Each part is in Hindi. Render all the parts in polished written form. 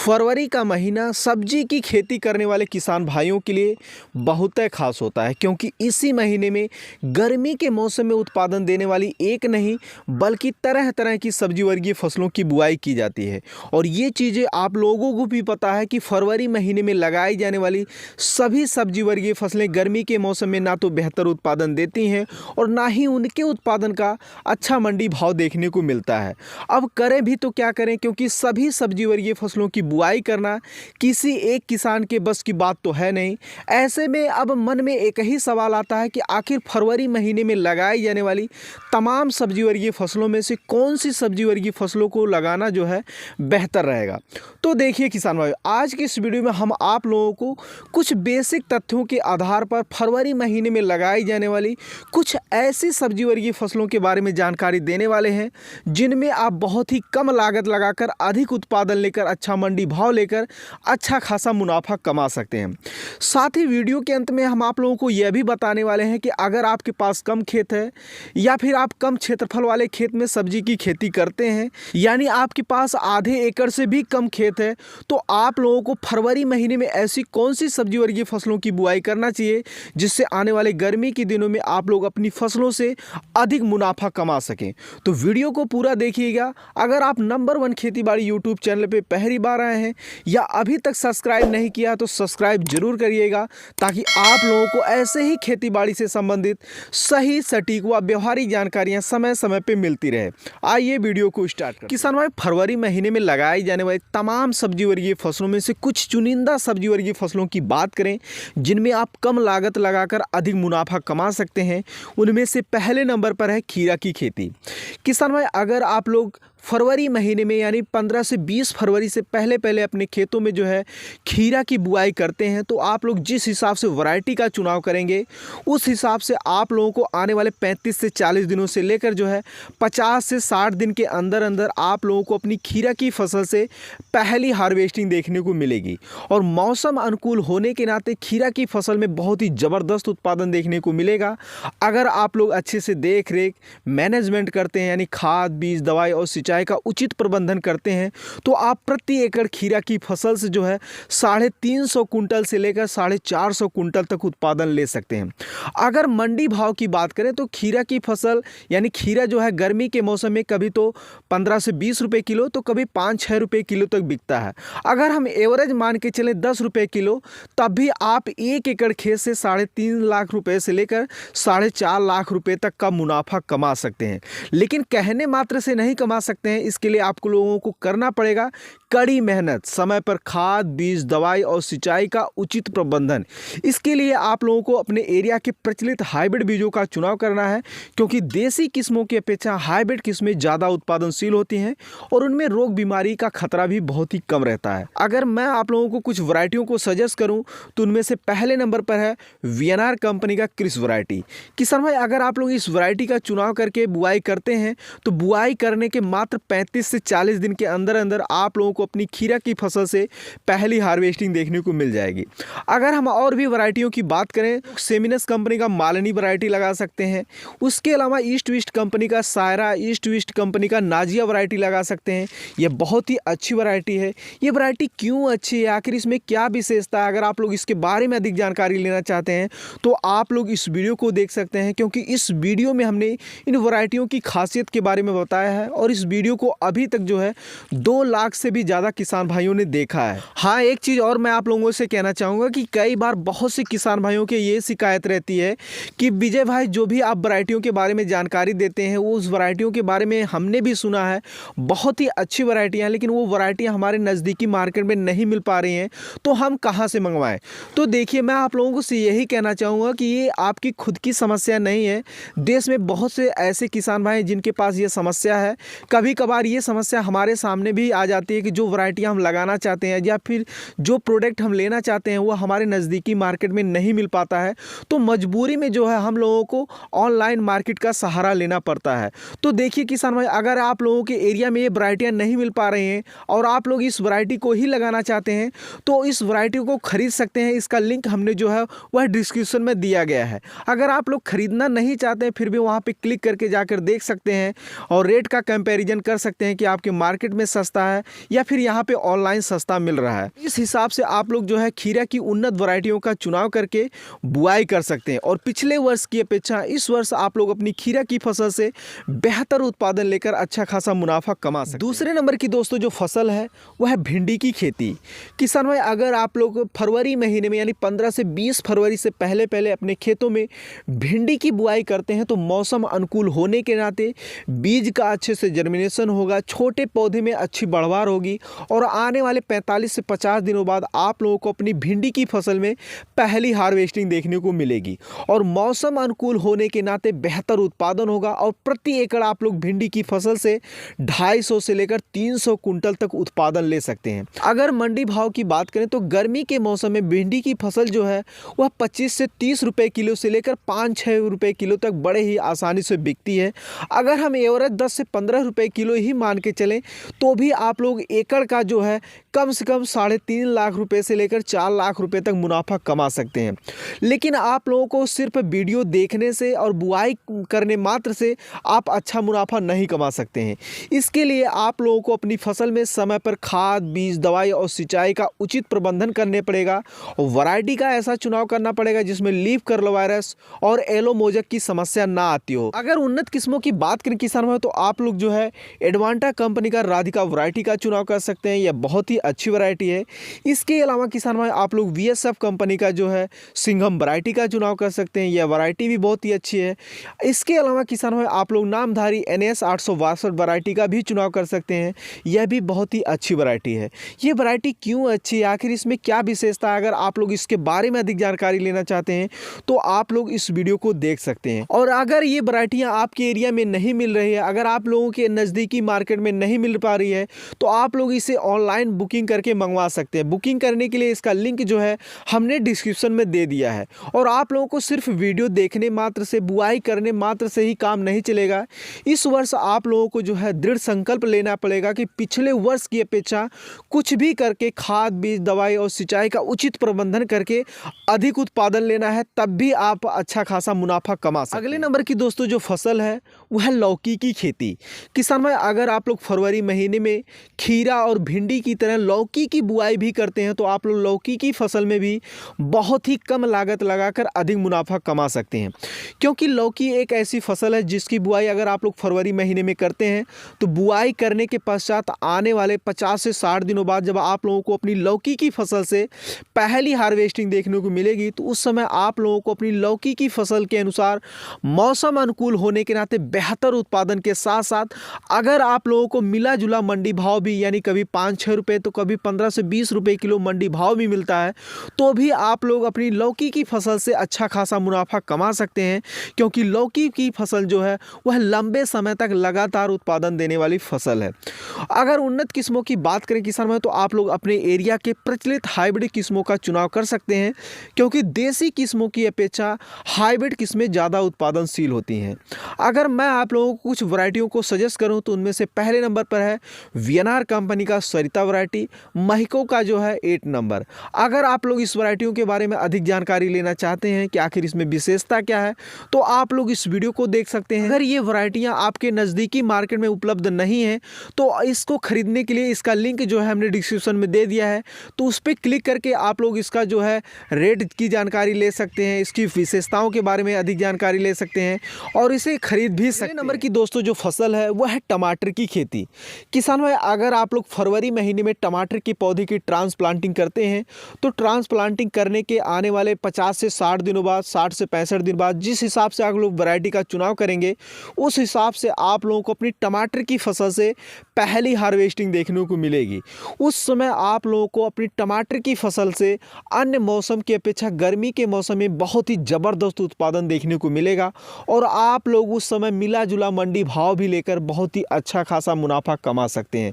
फरवरी का महीना सब्जी की खेती करने वाले किसान भाइयों के लिए बहुत खास होता है, क्योंकि इसी महीने में गर्मी के मौसम में उत्पादन देने वाली एक नहीं बल्कि तरह तरह की सब्जी वर्गीय फसलों की बुआई की जाती है। और ये चीज़ें आप लोगों को भी पता है कि फरवरी महीने में लगाई जाने वाली सभी सब्जी वर्गीय फसलें गर्मी के मौसम में ना तो बेहतर उत्पादन देती हैं और ना ही उनके उत्पादन का अच्छा मंडी भाव देखने को मिलता है। अब करें भी तो क्या करें, क्योंकि सभी सब्जी वर्गीय फसलों की बुआई करना किसी एक किसान के बस की बात तो है नहीं। ऐसे में अब मन में एक ही सवाल आता है कि आखिर फरवरी महीने में लगाई जाने वाली तमाम सब्जी वर्गीय फसलों में से कौन सी सब्जी वर्गीय फसलों को लगाना जो है बेहतर रहेगा। तो देखिए किसान भाई, आज की इस वीडियो में हम आप लोगों को कुछ बेसिक तथ्यों के आधार पर फरवरी महीने में लगाई जाने वाली कुछ ऐसी सब्जी वर्गीय फसलों के बारे में जानकारी देने वाले हैं जिनमें आप बहुत ही कम लागत लगाकर अधिक उत्पादन लेकर अच्छा मंडी भाव लेकर अच्छा खासा मुनाफा कमा सकते हैं। साथ ही वीडियो के अंत में हम आप लोगों को यह भी बताने वाले हैं कि अगर आपके पास कम खेत है या फिर आप कम क्षेत्रफल वाले खेत में सब्जी की खेती करते हैं, यानी आपके पास आधे एकड़ से भी कम खेत है, तो आप लोगों को फरवरी महीने में ऐसी कौन सी सब्जी वर्गीय फसलों की बुआई करना चाहिए जिससे आने वाले गर्मी के दिनों में आप लोग अपनी फसलों से अधिक मुनाफा कमा सकें। तो वीडियो को पूरा देखिएगा। अगर आप नंबर 1 खेतीबाड़ी यूट्यूब चैनल पे पहली बार आए हैं या अभी तक सब्सक्राइब नहीं किया तो सब्सक्राइब जरूर करिएगा, ताकि आप लोगों को ऐसे ही खेतीबाड़ी से संबंधित सही सटीक व व्यवहारिक जानकारियां समय समय पे मिलती रहे। आइए वीडियो को स्टार्ट करें। किसान भाई, फरवरी महीने में लगाई जाने वाली तमाम सब्जी वर्गीय फसलों में से कुछ चुनिंदा सब्जी वर्गीय फसलों की बात करें जिनमें आप कम लागत लगाकर अधिक मुनाफा कमा सकते हैं। उनमें से पहले नंबर पर है खीरा की खेती। किसान भाई, अगर आप लोग फरवरी महीने में यानी 15 से 20 फरवरी से पहले पहले अपने खेतों में जो है खीरा की बुआई करते हैं, तो आप लोग जिस हिसाब से वैरायटी का चुनाव करेंगे उस हिसाब से आप लोगों को आने वाले 35 से 40 दिनों से लेकर जो है 50 से 60 दिन के अंदर अंदर आप लोगों को अपनी खीरा की फसल से पहली हार्वेस्टिंग देखने को मिलेगी। और मौसम अनुकूल होने के नाते खीरा की फसल में बहुत ही ज़बरदस्त उत्पादन देखने को मिलेगा अगर आप लोग अच्छे से देख रेख मैनेजमेंट करते हैं, यानी खाद बीज दवाई और सिंचाई का उचित प्रबंधन करते हैं, तो आप प्रति एकड़ खीरा की फसल से जो है 350 कुंटल से लेकर 450 कुंटल तक उत्पादन ले सकते हैं। अगर मंडी भाव की बात करें तो खीरा की फसल यानी खीरा जो है गर्मी के मौसम में कभी तो 15 से 20 रुपए किलो तो कभी 5-6 रुपए किलो तक बिकता है। अगर हम एवरेज मान के चलें 10 रुपए किलो, तब भी आप 1 एकड़ खेत से 3.5 लाख रुपए से लेकर 4.5 लाख रुपए तक का मुनाफा कमा सकते हैं। लेकिन कहने मात्र से नहीं कमा सकते हैं, इसके लिए आपको लोगों को करना पड़ेगा कड़ी मेहनत, समय पर खाद बीज दवाई और सिंचाई का उचित प्रबंधन। इसके लिए आप लोगों को अपने एरिया के प्रचलित हाइब्रिड बीजों का चुनाव करना है, क्योंकि देसी किस्मों की अपेक्षा हाइब्रिड किस्में ज़्यादा उत्पादनशील होती हैं और उनमें रोग बीमारी का खतरा भी बहुत ही कम रहता है। अगर मैं आप लोगों को कुछ वैरायटियों को सजेस्ट करूं तो उनमें से पहले नंबर पर है वीएनआर कंपनी का क्रिस वैरायटी। किसान भाई, अगर आप लोग इस वैरायटी का चुनाव करके बुआई करते हैं तो बुआई करने के मात्र 35 से 40 दिन के अंदर अंदर आप लोगों को अपनी खीरा की फसल से पहली हार्वेस्टिंग देखने को मिल जाएगी। अगर हम और भी वैरायटियों की बात करें तो सेमिनस कंपनी का मालनी वैरायटी लगा सकते हैं। उसके अलावा ईस्ट वेस्ट कंपनी का सायरा, ईस्ट वेस्ट कंपनी का नाजिया वैरायटी लगा सकते हैं। यह बहुत ही अच्छी वैरायटी है। ये वैरायटी क्यों अच्छी है, आखिर इसमें क्या विशेषता है, अगर आप लोग इसके बारे में अधिक जानकारी लेना चाहते हैं तो आप लोग इस वीडियो को देख सकते हैं, क्योंकि इस वीडियो में हमने इन वैरायटियों की खासियत के बारे में बताया है और इस वीडियो को अभी तक जो है 2 लाख से भी ज़्यादा किसान भाइयों ने देखा है। हाँ, एक चीज़ और मैं आप लोगों से कहना चाहूँगा कि कई बार बहुत से किसान भाइयों के ये शिकायत रहती है कि विजय भाई, जो भी आप वैरायटियों के बारे में जानकारी देते हैं वो उस वैरायटियों के बारे में हमने भी सुना है, बहुत ही अच्छी वैरायटियाँ, लेकिन वो वैरायटियाँ हमारे नज़दीकी मार्केट में नहीं मिल पा रही हैं, तो हम कहाँ से मंगवाएं। तो देखिए, मैं आप लोगों से यही कहना चाहूँगा कि ये आपकी खुद की समस्या नहीं है। देश में बहुत से ऐसे किसान भाई हैं जिनके पास ये समस्या है। कभी कभार ये समस्या हमारे सामने भी आ जाती है कि जो वैरायटियाँ हम लगाना चाहते हैं या फिर जो प्रोडक्ट हम लेना चाहते हैं वो हमारे नज़दीकी मार्केट में नहीं मिल पाता है, तो मजबूरी में जो है हम लोगों को ऑनलाइन मार्केट का सहारा लेना पड़ता है। तो देखिए किसान भाई, अगर आप लोगों के एरिया में ये वैरायटियाँ नहीं मिल पा रही हैं और आप लोग इस वैरायटी को ही लगाना चाहते हैं तो इस वैरायटी को खरीद सकते हैं। इसका लिंक हमने जो है वह डिस्क्रिप्शन में दिया गया है। अगर आप लोग खरीदना नहीं चाहते हैं फिर भी वहाँ पर क्लिक करके जाकर देख सकते हैं और रेट का कंपेरिजन कर सकते हैं कि आपके मार्केट में सस्ता है या फिर यहाँ पे ऑनलाइन सस्ता मिल रहा है। इस हिसाब से आप लोग जो है खीरा की उन्नत वैरायटियों का चुनाव करके बुआई कर सकते हैं और पिछले वर्ष की अपेक्षा इस वर्ष आप लोग अपनी खीरा की फसल से बेहतर उत्पादन लेकर अच्छा खासा मुनाफा कमा सकते हैं। दूसरे नंबर की दोस्तों जो फसल है वह है भिंडी की खेती। किसान भाई, अगर आप लोग फरवरी महीने में यानी 15 से 20 फरवरी से पहले पहले अपने खेतों में भिंडी की बुआई करते हैं तो मौसम अनुकूल होने के नाते बीज का अच्छे से जर्मिनेशन होगा, छोटे पौधे में अच्छी बढ़वार होगी और आने वाले 45 से 50 दिनों बाद आप लोगों को अपनी भिंडी की फसल में पहली हार्वेस्टिंग देखने को मिलेगी और मौसम अनुकूल होने के नाते बेहतर उत्पादन होगा और प्रति एकड़ आप लोग भिंडी की फसल से 250 से लेकर 300 कुंटल तक उत्पादन ले सकते हैं। अगर मंडी भाव की बात करें तो गर्मी के मौसम में भिंडी की फसल जो है वह 25 से 30 रुपए किलो से लेकर 5-6 रुपए किलो तक बड़े ही आसानी से बिकती है। अगर हम एवरेज 10 से 15 रुपए किलो ही मान के चलें तो भी आप लोग एकड़ का जो है कम से कम 3.5 लाख रुपए से लेकर 4 लाख रुपए तक मुनाफा कमा सकते हैं। लेकिन आप लोगों को सिर्फ वीडियो देखने से और बुआई करने मात्र से आप अच्छा मुनाफा नहीं कमा सकते हैं। इसके लिए आप लोगों को अपनी फसल में समय पर खाद, बीज, दवाई और सिंचाई का उचित प्रबंधन करने पड़ेगा और वैरायटी का ऐसा चुनाव करना पड़ेगा जिसमें लीफ कर्ल वायरस और येलो मोजक की समस्या ना आती हो। अगर उन्नत किस्मों की बात करें किसान भाई तो आप लोग जो है एडवांटा कंपनी का राधिका वैरायटी का चुनाव कर सकते हैं। यह बहुत ही अच्छी वैरायटी है। इसके अलावा किसान भाई आप लोग VSF कंपनी का जो है सिंघम वैरायटी का चुनाव कर सकते हैं। यह वैरायटी भी बहुत ही अच्छी है। इसके अलावा किसान भाई आप लोग नामधारी NS 862 वैरायटी का भी चुनाव कर सकते हैं। यह भी बहुत ही अच्छी वैरायटी है। ये वैरायटी क्यों अच्छी है, आखिर इसमें क्या विशेषता है, अगर आप लोग इसके बारे में अधिक जानकारी लेना चाहते हैं तो आप लोग इस वीडियो को देख सकते हैं। और अगर ये वैरायटियाँ आपके एरिया में नहीं मिल रही है, अगर आप लोगों के नज़दीकी मार्केट में नहीं मिल पा रही है तो आप लोग इसे ऑनलाइन बुकिंग करके मंगवा सकते हैं। बुकिंग करने के लिए इसका लिंक जो है हमने डिस्क्रिप्शन में दे दिया है। और आप लोगों को सिर्फ वीडियो देखने मात्र से, बुआई करने मात्र से ही काम नहीं चलेगा। इस वर्ष आप लोगों को जो है दृढ़ संकल्प लेना पड़ेगा कि पिछले वर्ष की अपेक्षा कुछ भी करके खाद, बीज, दवाई और सिंचाई का उचित प्रबंधन करके अधिक उत्पादन लेना है, तब भी आप अच्छा खासा मुनाफा कमा सकते हैं। अगले नंबर की दोस्तों जो फसल है वह है लौकी की खेती। किसान भाई, अगर आप लोग फरवरी महीने में खीरा और भिंडी की तरह लौकी की बुआई भी करते हैं तो आप लोग लौकी की फसल में भी बहुत ही कम लागत लगाकर अधिक मुनाफा कमा सकते हैं। क्योंकि लौकी एक ऐसी फसल है जिसकी बुआई अगर आप लोग फरवरी महीने में करते हैं तो बुआई करने के पश्चात आने वाले 50 से 60 दिनों बाद जब आप लोगों को अपनी लौकी की फसल से पहली हार्वेस्टिंग देखने को मिलेगी तो उस समय आप लोगों को अपनी लौकी की फसल के अनुसार मौसम अनुकूल होने के नाते बेहतर उत्पादन के साथ साथ अगर आप लोगों को मिला जुला मंडी भाव भी, यानी कभी 5-6 रुपये तो कभी 15 से 20 रुपये किलो मंडी भाव भी मिलता है तो भी आप लोग अपनी लौकी की फसल से अच्छा खासा मुनाफा कमा सकते हैं। क्योंकि लौकी की फसल जो है वह लंबे समय तक लगातार उत्पादन देने वाली फसल है। अगर उन्नत किस्मों की बात करें किसान भाई तो आप लोग अपने एरिया के प्रचलित हाइब्रिड किस्मों का चुनाव कर सकते हैं क्योंकि देसी किस्मों की अपेक्षा हाइब्रिड किस्में ज़्यादा उत्पादनशील होती हैं। अगर मैं आप लोगों को कुछ वैरायटियों को सजेस्ट करूं तो उनमें से पहले नंबर पर है VNR कंपनी का सरिता वैरायटी, महिको का जो है 8 नंबर। अगर आप लोग इस वैरायटियों के बारे में अधिक जानकारी लेना चाहते हैं कि आखिर इसमें विशेषता क्या है तो आप लोग इस वीडियो को देख सकते हैं। अगर ये वैरायटियाँ आपके नज़दीकी मार्केट में उपलब्ध नहीं है तो इसको खरीदने के लिए इसका लिंक जो है हमने डिस्क्रिप्शन में दे दिया है, तो उस पर क्लिक करके आप लोग इसका जो है रेट की जानकारी ले सकते हैं, इसकी विशेषताओं के बारे में अधिक जानकारी ले सकते हैं और इसे खरीद भी सकते हैं। नंबर की दोस्तों जो फसल है वह है टमाटर की खेती। किसान भाई, अगर आप लोग फरवरी महीने में टमाटर के पौधे की ट्रांसप्लांटिंग करते हैं तो ट्रांसप्लांटिंग करने के आने वाले 50 से 60 दिनों बाद, 60 से 65 दिन बाद जिस हिसाब से आप लोग वैरायटी का चुनाव करेंगे उस हिसाब से आप लोगों को अपनी टमाटर की फसल से पहली हार्वेस्टिंग देखने को मिलेगी। उस समय आप लोगों को अपनी टमाटर की फसल से अन्य मौसम की अपेक्षा गर्मी के मौसम में बहुत ही ज़बरदस्त उत्पादन देखने को मिलेगा और आप लोग उस समय मिला जुला मंडी भाव भी लेकर बहुत ही अच्छा खासा मुनाफा कमा सकते हैं।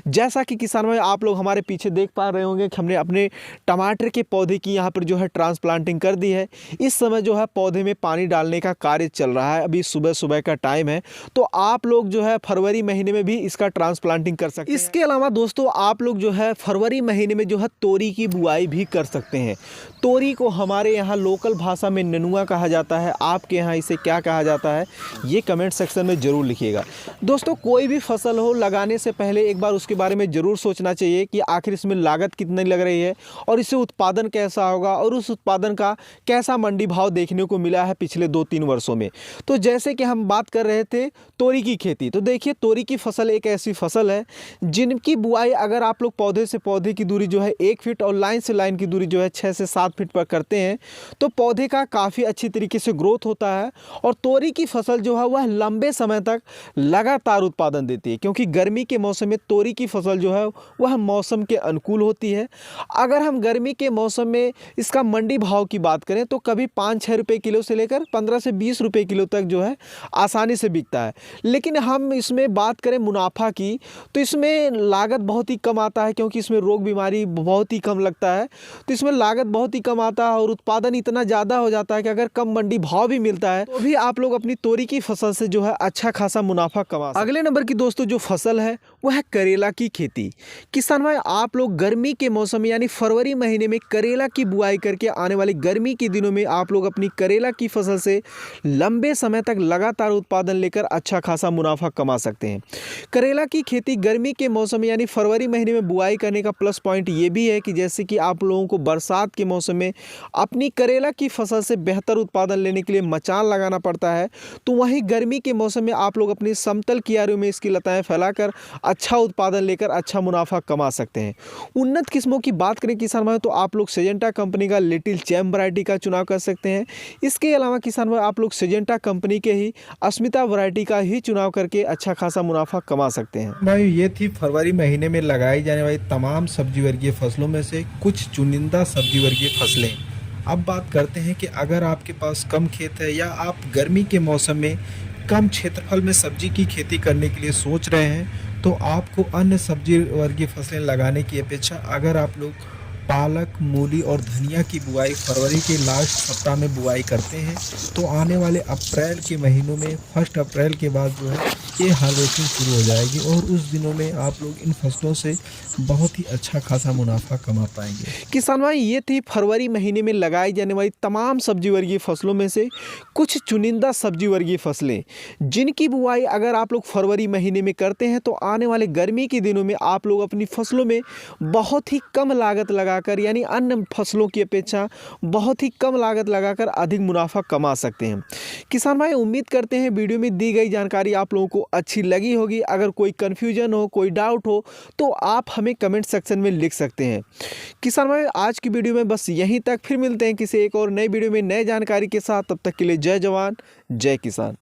जैसा कि किसान भाई आप लोग हमारे पीछे देख पा रहे होंगे कि हमने अपने टमाटर के पौधे की यहाँ पर जो है ट्रांसप्लांटिंग कर दी है। इस समय जो है पौधे में पानी डालने का कार्य चल रहा है, अभी सुबह सुबह का टाइम है, तो आप लोग जो है फरवरी महीने में भी इसका ट्रांसप्लांटिंग कर सकते हैं। इसके अलावा दोस्तों आप लोग जो है फरवरी महीने में जो है तोरी की बुआई भी कर सकते हैं। तोरी को हमारे यहाँ लोकल भाषा में नेनुआ कहा जाता है, आपके यहाँ इसे क्या कहा जाता है ये कमेंट सेक्शन में ज़रूर लिखिएगा। दोस्तों कोई भी फसल हो लगाने से पहले एक बार उसके बारे में ज़रूर सोचना चाहिए कि आखिर इसमें लागत कितनी लग रही है और इससे उत्पादन कैसा होगा और उस उत्पादन का कैसा मंडी भाव देखने को मिला है पिछले 2-3 वर्षों में। तो जैसे कि हम बात कर रहे थे तोरी की खेती, तो देखिए तोरी की फसल एक ऐसी फसल है जिनकी बुआई अगर आप लोग पौधे से पौधे की दूरी जो है 1 फीट और लाइन से लाइन की दूरी जो है 6 से 7 फीट पर करते हैं तो पौधे का काफ़ी अच्छी तरीके से ग्रोथ होता है और तोरी की फसल जो है वह लंबे समय तक लगातार उत्पादन देती है, क्योंकि गर्मी के मौसम में तोरी की फसल जो है वह मौसम के अनुकूल होती है। अगर हम गर्मी के मौसम में इसका मंडी भाव की बात करें तो कभी 5-6 रुपये किलो से लेकर 15 से 20 रुपये किलो तक जो है आसानी से बिकता है। लेकिन हम इसमें बात करें मुनाफा की तो इसमें लागत बहुत ही कम आता है, क्योंकि इसमें रोग बीमारी बहुत ही कम लगता है, तो इसमें लागत बहुत ही कम आता है और उत्पादन इतना ज़्यादा हो जाता है कि अगर कम मंडी भाव भी मिलता है तो भी आप लोग अपनी तोरी की फसल से जो है अच्छा खासा मुनाफा कमा सकते हैं। अगले नंबर की दोस्तों जो फसल है वह है करेला की खेती। किसान भाई आप लोग गर्मी के मौसम में यानी फरवरी महीने में करेला की बुआई करके आने वाली गर्मी के दिनों में आप लोग अपनी करेला की फसल से लंबे समय तक लगातार उत्पादन लेकर अच्छा खासा मुनाफा कमा सकते हैं। करेला की खेती गर्मी के मौसम में यानी फरवरी महीने में बुआई करने का प्लस पॉइंट ये भी है कि जैसे कि आप लोगों को बरसात के मौसम में अपनी करेला की फसल से बेहतर उत्पादन लेने के लिए मचान लगाना पड़ता है, तो वहीं गर्मी के मौसम में आप लोग अपनी समतल कियारियों में इसकी लताएं फैलाकर अच्छा उत्पादन लेकर अच्छा मुनाफा कमा सकते हैं। उन्नत किस्मों की बात करें किसान भाई तो आप लोग सिजेंटा कंपनी का लिटिल चैम्प वैरायटी का चुनाव कर सकते हैं। इसके अलावा किसान भाई आप लोग सिजेंटा कंपनी के ही अस्मिता वैरायटी का ही चुनाव करके अच्छा खासा मुनाफा कमा सकते हैं। भाई ये थी फरवरी महीने में लगाई जाने वाली तमाम सब्जी वर्गीय फसलों में से कुछ चुनिंदा सब्जी वर्गीय फसलें। अब बात करते हैं कि अगर आपके पास कम खेत है या आप गर्मी के मौसम में कम क्षेत्रफल में सब्जी की खेती करने के लिए सोच रहे हैं तो आपको अन्य सब्जी वर्गीय फसलें लगाने की अपेक्षा अगर आप लोग पालक, मूली और धनिया की बुआई फरवरी के लास्ट सप्ताह में बुआई करते हैं तो आने वाले अप्रैल के महीनों में 1 अप्रैल के बाद जो है ये हार्वेस्टिंग शुरू हो जाएगी और उस दिनों में आप लोग इन फसलों से बहुत ही अच्छा खासा मुनाफा कमा पाएंगे। किसान भाई ये थी फरवरी महीने में लगाई जाने वाली तमाम सब्जी वर्गीय फसलों में से कुछ चुनिंदा सब्जी वर्गीय फसलें जिनकी बुआई अगर आप लोग फरवरी महीने में करते हैं तो आने वाले गर्मी के दिनों में आप लोग अपनी फसलों में बहुत ही कम लागत लगाकर यानी अन्य फसलों की अपेक्षा बहुत ही कम लागत लगाकर अधिक मुनाफा कमा सकते हैं। किसान भाई उम्मीद करते हैं वीडियो में दी गई जानकारी आप लोगों को अच्छी लगी होगी। अगर कोई कन्फ्यूजन हो, कोई डाउट हो तो आप हमें कमेंट सेक्शन में लिख सकते हैं। किसान भाई आज की वीडियो में बस यहीं तक, फिर मिलते हैं किसी एक और नई वीडियो में नए जानकारी के साथ। तब तक के लिए जय जवान जय किसान।